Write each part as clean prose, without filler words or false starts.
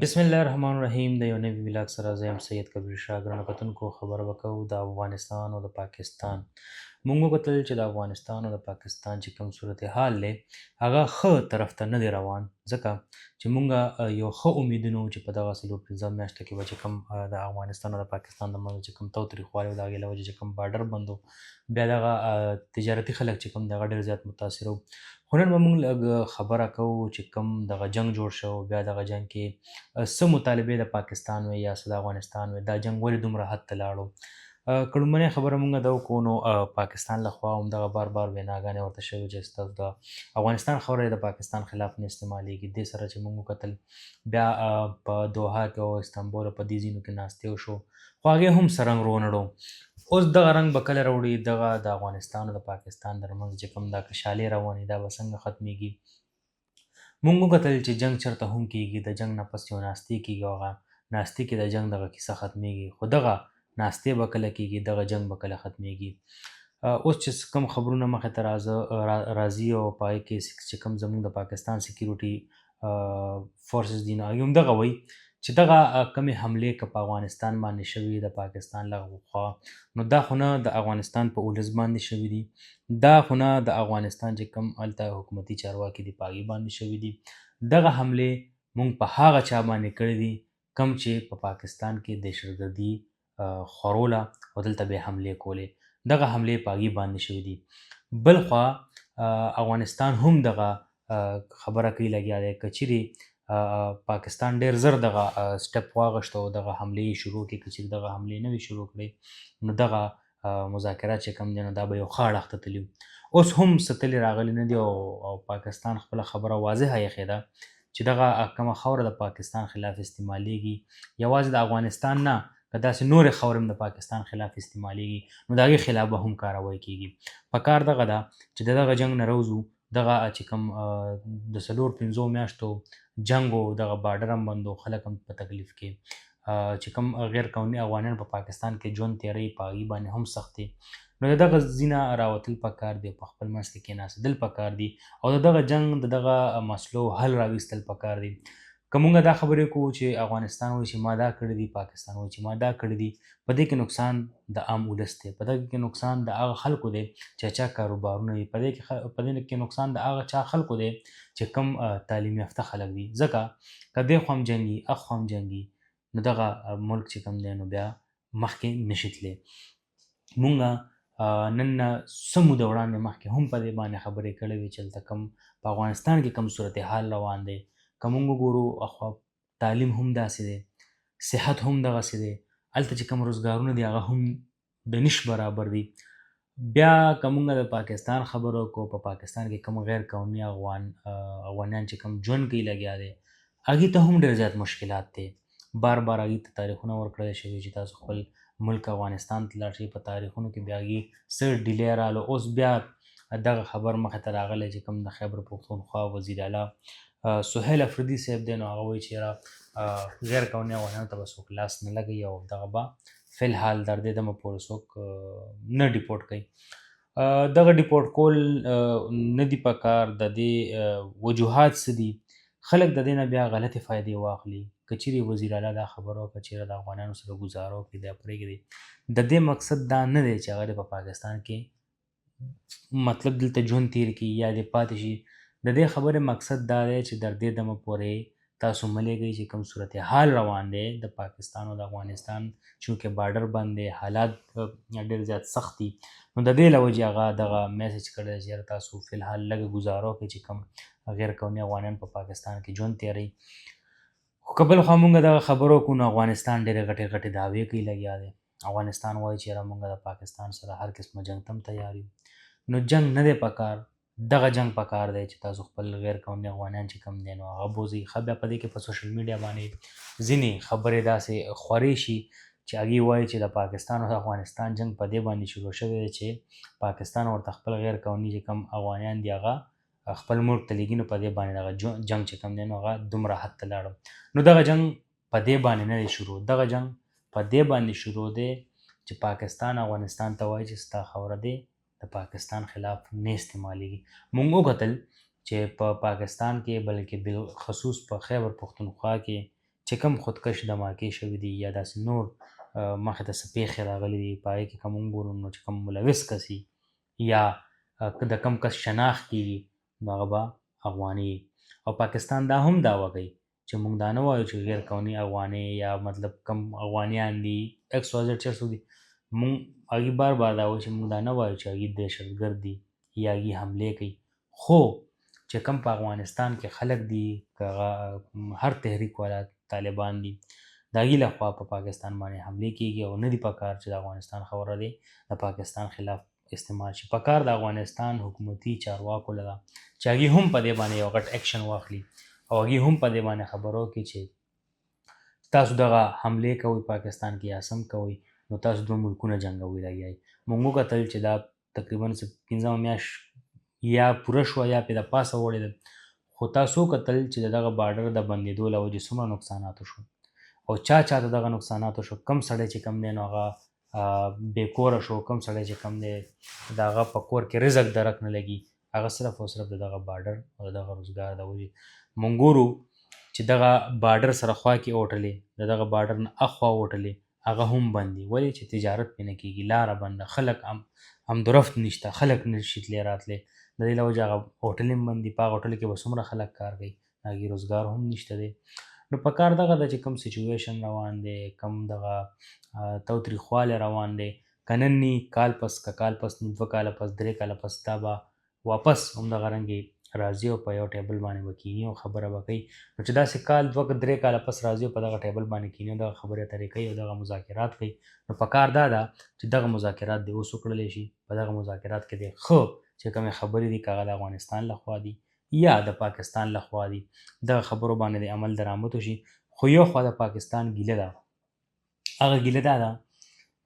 بسم الله الرحمن الرحیم. د یو نوي ویلاګ سره زه یم سید کبیر شاه. ګرانو کتونکو، خبره به کوو د افغانستان او د پاکستان. مونږ وکتل چې د افغانستان او د پاکستان چې کوم صورتحال دی هغه ښه طرف ته نه دی روان، ځکه چې مونږ یو ښه امیدونه وو چې په دغه 4-5 میاشتو کې به چې کوم د افغانستان او د پاکستان د منځ چې کوم تاوتریخوالی و د هغې له وجې چې کوم بارډر بند و، بیا دغه تجارتي خلک چې کوم دی هغه ډېر زیات متاثره وو. خو نن به مونږ لږ خبره کوو چې کوم دغه جنګ جوړ شو، بیا دغه جنګ کې څه مطالبې د پاکستان وې یا څه د افغانستان وې، دا جنګ ولې دومره حد ته لاړو. که لومړنۍ خبره مونږ دا وکړو نو پاکستان لخوا همدغه بار بار ویناګانې ورته شوې چې ستاسو د افغانستان خاوره د پاکستان خلاف نه استعمالیږي. دې سره چې مونږ وکتل بیا په دوحه کې او استانبول په دې ځینو کې ناستې وشو، خو هغې هم څه رنګ رونړو. اوس دغه رنګ به کله راوړي، دغه د افغانستان او د پاکستان ترمنځ چې کوم دا کشالې روانې دا به څنګه ختمیږي. مونږ وکتل چې جنګ چېرته هم کېږي، د جنګ نه پس یو ناستې کېږي او هغه ناستې کې د جنګ دغه کیسه ختمیږي، خو دغه ناستې به کله کېږي، دغه جنګ به کله ختمیږي. اوس چې کوم خبرونه مخې ته راځي او په هغې کې چې کوم زموږ د پاکستان سکیورټي فورسز دي نو هغوی همدغه وایي چې دغه کمې حملې که په افغانستان باندې شوي د پاکستان له خوا، نو دا خو نه د افغانستان په ولس باندې شوي دي، دا خو نه د افغانستان چې کوم هلته حکومتي چارواکي دي په هغې باندې شوي دي. دغه حملې مونږ په هغه چا باندې کړي دي کوم چې په پاکستان کې دهشتګردي خوروله او دلته به یې حملې کولې. دغه حملې په هغې باندې شوي دي. بل خوا افغانستان هم دغه خبره کوي لګیا دی، که چیرې پاکستان ډېر زر دغه سټپ واخیسته او دغه حملې یې شروع کړي، که چیرې دغه حملې نه وي شروع کړې نو دغه مذاکرات چې کوم دی نو دا به یو ښه اړخ ته تللي. اوس هم څه تلې راغلي نه دي او پاکستان خپله خبره واضحه ایښې ده چې دغه کومه خاوره د پاکستان خلاف استعمالیږي، یوازې د افغانستان نه که داسې نورې خاورې هم د پاکستان خلاف استعمالیږي نو د هغې خلاف به هم کاروی کېږي. پکار دغه ده چې د دغه جنګ نه روځو، دغه چې کوم د 4-5 میاشتو جنګ و، دغه بارډر هم بند و، خلک هم په تکلیف کې، چې کوم غیر قانوني افغانیان په پاکستان کې ژوند تېروي په هغې باندې هم سخت دی. نو د دغه ځینه راوتل پکار دی، په خپل منځ کې کېناستل پکار دي او د دغه جنګ د دغه مسلو حل راویستل پکار دي. که مونږ دا خبرې کوو چې افغانستان وایي چې ما دا کړي دي، پاکستان وایي چې ما دا کړي دي، په دې کې نقصان د عام ولس دی، په دې کې نقصان د هغه خلکو دی چې چا کاروبارونه وي، په دې کې نقصان د هغه چا خلکو دی چې کوم تعلیم یافته خلک دي. ځکه که دې خوا هم جنګي اخوا هم جنګي نو دغه ملک چې کوم دی نو بیا مخکې نشي تللی. مونږ نن نه څه موده وړاندې مخکې هم په دې باندې خبرې کړې وې چې هلته کوم په افغانستان کې کوم صورتحال روان دی. که مونږ وګورو اخوا تعلیم هم داسې دی، صحت هم دغسې دی، هلته چې کوم روزګارونه دي هغه هم د نش برابر دي. بیا که مونږ د پاکستان خبره وکړو، په پاکستان کې کوم غیر قانوني افغانیان چې کوم ژوند کوي لګیا دی، هغې ته هم ډېر زیات مشکلات دی. بار بار هغې ته تاریخونه ورکړی شوي چې تاسو خپل ملک افغانستان ته لاړ شئ، په تاریخونو کې بیا هغې څه ډیلی راغلو. اوس بیا دغه خبر مخې ته راغلی چې کوم د خیبر پښتونخوا وزیر اعلی سهیل افریدي صاحب دی نو هغه وایي چې یاره غیر قانوني افغانیانو ته به څوک لاس نه لګوي او دغه به فی الحال تر دې دمه پورې څوک نه ډیپورټ کوي. دغه ډیپورټ کول نه دي پکار. د دې وجوهات څه دي؟ خلک د دې نه بیا غلطې فایدې واخلي. که چیرې وزیر اعلی دا خبره وکړه چې د افغانانو سره ګزاره وکړي، دا پرېږدي، د دې مقصد دا نه دی چې هغه په پاکستان کې مطلب دلته ژوند تېر کړي یا دې پاتې شي. د دې خبرې مقصد دا دی چې تر دې دمه پورې تاسو مه لیږئ چې کوم صورتحال روان دی د پاکستان او د افغانستان، چونکې بارډر بند دی، حالات ډېر زیات سخت دي، نو د دې له وجې هغه دغه میسج کړی دی چې یاره تاسو فی الحال لږه ګزاره وکړئ چې کوم غیر قانوني افغانیان په پاکستان کې ژوند تېروي. خو که بل خوا مونږ دغه خبره وکړو نو افغانستان ډېرې غټې غټې دعوې کوي لګیا دی. افغانستان وایي چې یاره مونږ د پاکستان سره هر قسمه جنګ ته هم تیار یو. نو جنګ نه دی پکار، دغه جنګ پکار دی چې تاسو خپل غیر قانوني افغانیان چې کوم دی نو هغه بوځئ. ښه بیا په دې کې په سوشل میډیا باندې ځینې خبرې داسې خورې شي چې هغې وایي چې د پاکستان او د افغانستان جنګ په دې باندې شروع شوی دی چې پاکستان ورته خپل غیر قانوني چې کوم افغانیان دي هغه خپل ملک ته لیږي، نو په دې باندې دغه جنګ چې کوم دی نو هغه دومره حد ته لاړو. نو دغه جنګ په دې باندې نه دی شروع، دغه جنګ په دې باندې شروع دی چې پاکستان افغانستان ته وایي چې ستا خاوره دی د پاکستان خلاف نه استعمالیږي. مونږ وکتل چې په پاکستان کې بلکې بالخصوص په خیبر پښتونخوا کې چې کوم خودکش دماکې شوي دي یا داسې نور مخې ته څه پیښې راغلي دي په هغې کې کوم وګورو نو چې کوم ملوث کس یا د کم کس شناخت کېږي نو هغه به افغاني او پاکستان دا هم دعوه کوي چې موږ دا نه وایو چې غیر قانوني افغاني یا مطلب کم افغانیان دي ایکس وائی زیډ چې څوک دي موږ هغې بار بار دا وایو چې موږ دا نه وایو چې هغې دهشتګرد دي یا هغې حملې کوي خو چې کم په افغانستان کې خلک دي که هر تحریک والا طالبان دي د هغې لخوا په پاکستان باندې حملې کېږي او نه دي پکار چې د افغانستان خبره دی د پاکستان خلاف استعمال شي پکار د افغانستان حکومتي چارواکو لره چې هغې هم په دې باندې یو غټ اکشن واخلي او هغې هم په دې باندې خبرو کې چې تاسو دغه حملې کوئ پاکستان کې یا سم کوئ نو تاسو دوه ملکونه جنګوئ لګیا یئ موږ وکتل چې دا تقریبا 15 میاشت یا پوره شوه یا پې د پاسه وړې ده خو تاسو وکتل چې دغه بارډر د بندېدو له وجې څومره نقصاناتو شو او چا ته دغه نقصاناتو شو کم سړی چې کم دی نو هغه بې کوره شو کم سړی چې کم دی د هغه په کور کې رزق درک نه لګي هغه صرف او صرف د دغه بارډر او دغه روزګار د وجې موږ ګورو چې دغه بارډر سره خوا کې اوټلې د دغه بارډر نه اخوا اوټلې هغه هم بند دي ولې چې تجارت پې نه کېږي لاره بنده خلک همدرفت نشته خلک نشي تللی راتلی د دې له وجې هغه هوټل هم بند دي په هغه هوټل کې به څومره خلک کار کوي هغې روزګار هم نشته دی نو په کار دغه ده چې کوم سچویشن روان دی کوم دغه تاوتریخوالی روان دی که نن نی کال پس که کال پس نی 2 کاله پس 3 کاله پس دا به واپس همدغه رنګې راځي او په یو ټیبل باندې به کیني او خبره به کوي نو چې داسې کال 2-3 کاله پس راځي او په دغه ټیبل باندې کیني او دغه خبرې اترې کوي او دغه مذاکرات کوي نو په کار دا ده چې دغه مذاکرات دې اوس وکړلی شي په دغه مذاکرات کې دې ښه چې کومې خبرې دي که هغه د افغانستان لخوا دي یا د پاکستان لخوا دي دغه خبرو باندې د عمل درآمد وشي خو یو خوا د پاکستان ګیله ده هغه ګیله دا ده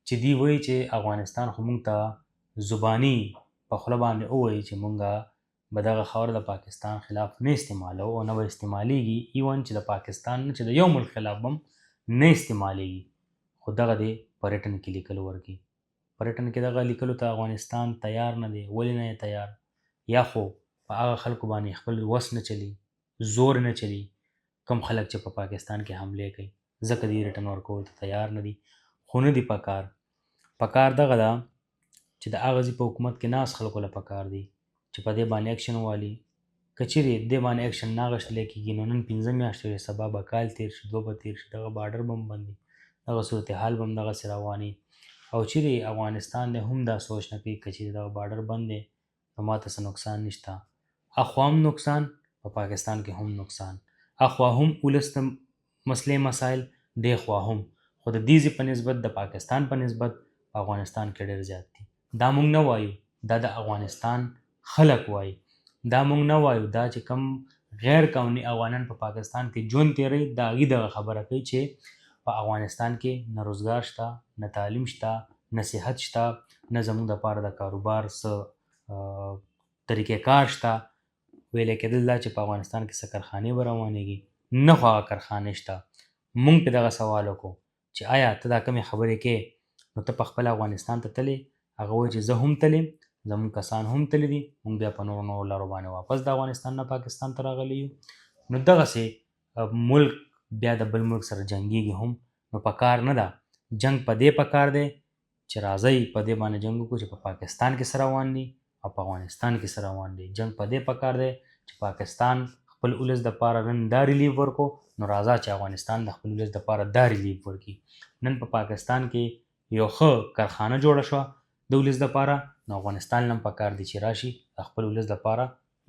چې دوی وایي چې افغانستان خو موږ ته زباني په خوله باندې ووایي چې موږ به دغه خاوره د پاکستان خلاف نه استعمالوو او نه به استعمالیږي ایون چې د پاکستان نه چې د یو ملک خلاف هم نه استعمالیږي خو دغه دې په ریټن کې لیکل ورکړي په ریټن کې دغه لیکلو ته افغانستان تیار نه دی ولې نه تیار یا خو په هغه خلکو باندې خپل وس نه چلی زور نه چلی کم خلک چې په پاکستان کې حملې کوي ځکه دې ریټن ورکولو ته تیار نه دي خو نه دي پکار دغه ده چې د هغه ځای په حکومت کې ناست خلکو له پکار دي چې په دې باندې اکشن والي که چیرې دې باندې اکشن نه اخیستلی کېږي نو نن 15 میاشتې وي سبا به کال تېر شي 2 به تېر شي دغه بارډر به هم بند وي دغه صورتحال به هم دغسې رواني او چیرې افغانستان دی هم دا سوچ نه کوي که چیرې دغه بارډر بند دی نو ماته څه نقصان نشته اخوا هم نقصان په پاکستان کې هم نقصان اخوا هم ولس ته مسلې مسایل دې خوا هم خو د دې ځای په نسبت د پاکستان په نسبت په افغانستان کې ډېر زیات دي دا موږ نه وایو دا د افغانستان خلک وایي دا موږ نه وایو دا چې کم غیر قانوني افغانان په پاکستان کې ژوند تېروي د هغې دغه خبره کوي چې په افغانستان کې نه روزګار شته نه تعلیم شته نه صحت شته نه زموږ دپاره د کاروبار څه طریقې کار شته ویلی کېدل دا چې په افغانستان کې څه کارخانې به روانېږي نه خو هغه کارخانې شته موږ پې دغه سوال وکړو چې آیا ته دا کمې خبرې کې نو ته پخپله افغانستان ته تلې هغه وایي چې زه هم تلم زموږ کسان هم تللی دي موږ بیا په نورو لارو باندې واپس د افغانستان نه پاکستان ته راغلی یو نو دغسې ملک بیا د بل ملک سره جنګېږي هم نو په کار نه ده جنګ په دې پکار دی چې راځئ په دې باندې جنګ وکړو چې په پاکستان کې څه روان دي او په افغانستان کې څه روان دي جنګ په دې پکار دی چې پاکستان خپل ولس دپاره نن دا ریلیف ورکړو نو راځه چې افغانستان د خپل ولس دپاره دا ریلیف ورکړي نن په پاکستان کې یو ښه کارخانه جوړه شوه د ولس دپاره نو افغانستان هم پکار دی چې راشي د خپل ولس دپاره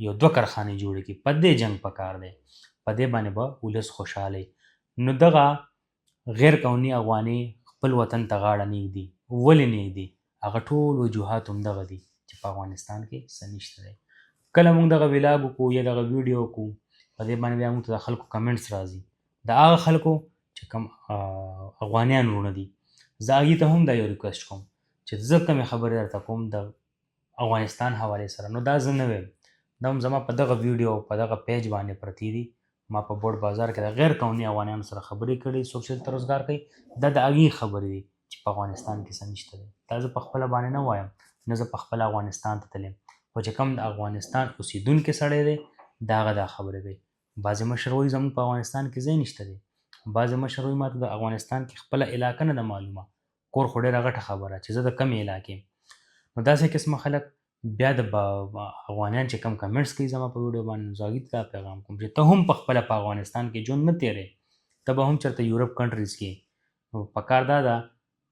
یو 2 کارخانې جوړې کړي په دې جنګ پکار دی په دې باندې به ولس خوشحاله نو دغه غیر قانوني افغاني خپل وطن ته غاړه نږدي ولې نږدي هغه ټول وجوهات هم دغه دي چې په افغانستان کې څه نشته دی کله موږ دغه ولاګ وکړو یا دغه ویډیو وکړو په دې باندې بیا موږ ته د خلکو کمنټس راځي د هغه خلکو چې کوم افغانیان وروڼه دي زه هغې ته هم دا یو ریکویسټ کوم چې زه کومې خبرې درته کوم د افغانستان حوالې سره نو دا زه نه ویم دا هم زما په دغه ویډیو په دغه پیج باندې پرتې دي ما په بوډ بازار کې د غیر قانوني افغانانو سره خبرې کړي څوک چې دلته روزګار کوي دا د هغې خبرې دي چې په افغانستان کې څه نشته دی دا زه په خپله باندې نه وایم نه زه په خپله افغانستان ته تلم خو چې کوم د افغانستان اوسېدونکی سړی دی د هغه دا خبرې دی بعضې مشر وایي زموږ په افغانستان کې ځای نشته دی بعضې مشر وایي ما ته د افغانستان کې خپله علاقه نه ده معلومه، کور خو ډېره غټه خبره چې زه د کمې علاقې یم. نو داسې قسمه خلک بیا د افغانیان چې کم کمنټس کوي زما په ویډیو باندې، زه هغوی ته دا پیغام کوم چې ته هم په خپله په افغانستان کې ژوند نه تېرې، ته به هم چېرته یورپ کنټریز کې. نو پکار دا ده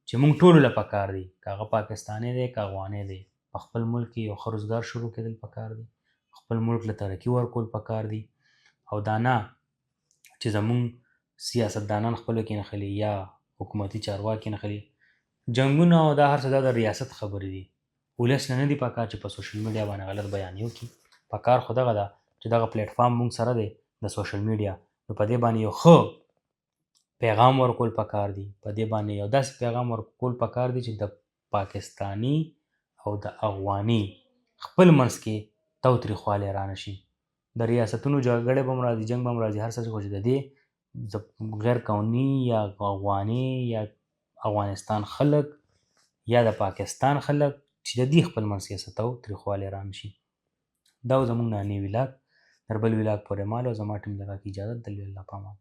چې موږ ټولو له پکار دی، که هغه پاکستانی دی که افغانی دی، په خپل ملک کې یو ښه روزګار شروع کېدل پکار دی، خپل ملک له ترقي ورکول پکار دي، او دا نه چې زمونږ سیاستدانان خپلو کې نښلي یا حکومتي چارواکي نښلي. جنګونه او دا هر څه دا د ریاست خبرې دي، ولس نه نه دي پکار چې په سوشل میډیا باندې غلط بیانې وکړي. پکار خو دغه ده چې دغه پلیټفارم موږ سره دی د سوشل میډیا، نو په دې باندې یو ښه پیغام ورکول پکار دي، په دې باندې یو داسې پیغام ورکول پکار دي چې د پاکستانی او د افغاني خپل منځ کې تاوتریخوالی را نه شي. د ریاستونو جګړې به هم راځي، جنګ به هم راځي، هر څه خو چې د دې غیر قانوني یا افغاني یا افغانستان خلک یا د پاکستان خلک چې د دې خپل منځ کې څه تاوتریخوالی را نه شي. دا و زموږ نانی ولاګ. در بل ولاګ پورې مال او زما ټیم لږه کې اجازت درلوي. الله پامان.